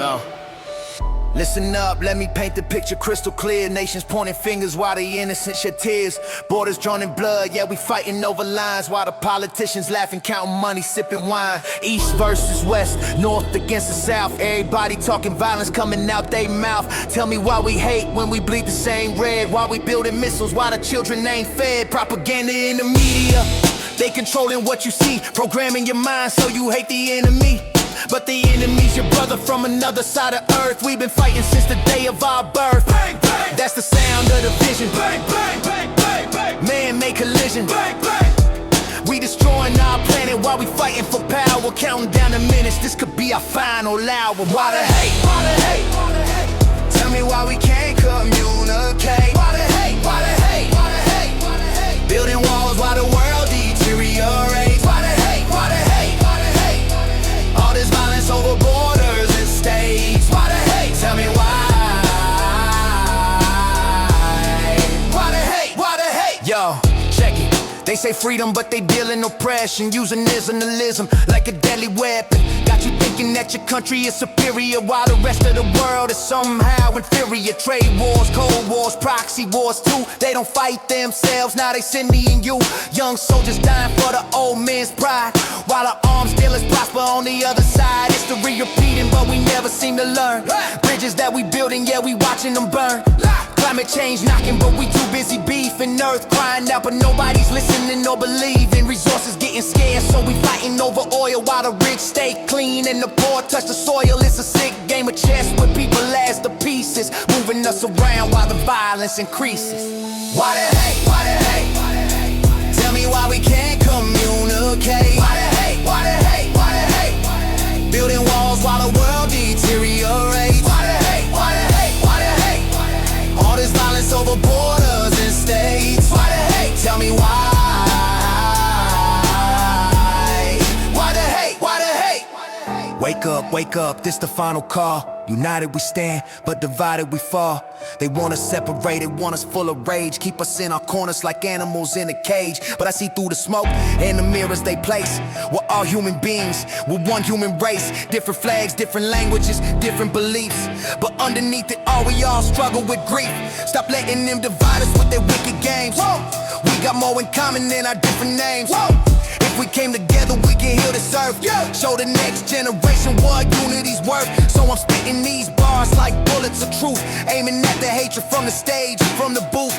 Go. Listen up, let me paint the picture crystal clear. Nations pointing fingers while the innocent shed tears. Borders drawn in blood, yeah, we fighting over lines, while the politicians laughing, counting money, sipping wine. East versus west, north against the south. Everybody talking violence coming out they mouth. Tell me why we hate when we bleed the same red. Why we building missiles, why the children ain't fed. Propaganda in the media, they controlling what you see, programming your mind so you hate the enemy. But the enemy's your brother from another side of earth. We've been fighting since the day of our birth. Bang, bang. That's the sound of division. Bang, bang, bang, bang, bang. Man-made collision. Bang, bang. We destroying our planet while we fighting for power. Counting down the minutes, this could be our final hour. Why the hate? Why the hate? Why the hate? Tell me why we can't communicate. Why the hate? Why the hate? Why the hate? Why the hate? Building walls while the world deteriorates. Why the hate? Why the hate? Why the hate? All this violence over borders and states. Why the hate? Tell me why. Why the hate? Why the hate? Yo, check it. They say freedom, but they dealing oppression, using nationalism like a deadly weapon. Got you thinking that your country is superior, while the rest of the world is somehow inferior. Trade wars, cold wars, proxy wars too. They don't fight themselves, now they send me and you. Young soldiers dying for the old men's pride, while the arms dealers prosper on the other side. History repeating, but we never seem to learn. Bridges that we building, yeah, we watching them burn. Climate change knocking, but we too busy beefing. Earth crying out, but nobody's listening or believing. Resources getting scarce, so we fighting over oil, while the rich stay clean and the poor touch the soil. It's a sick game of chess with people as the pieces, moving us around while the violence increases. Why the hate? Why the hate? Why the hate? Tell me why we can't communicate. Why the hate? Why the hate? Why the hate? Why the hate? Building walls while the world deteriorates. Why the hate? Why the hate? Why the hate? Why the hate? All this violence over borders and states. Why the hate? Tell me why. Why the hate? Why the hate? Wake up, this the final call. United we stand, but divided we fall. They want us separated, want us full of rage, keep us in our corners like animals in a cage. But I see through the smoke and the mirrors they place. We're all human beings, we're one human race. Different flags, different languages, different beliefs, but underneath it all we all struggle with grief. Stop letting them divide us with their wicked games. We got more in common than our different names. If we came together, we can heal this earth. Show the next generation what unity's worth. So I'm spitting these bars like bullets of truth, aiming at the hatred from the stage, from the booth.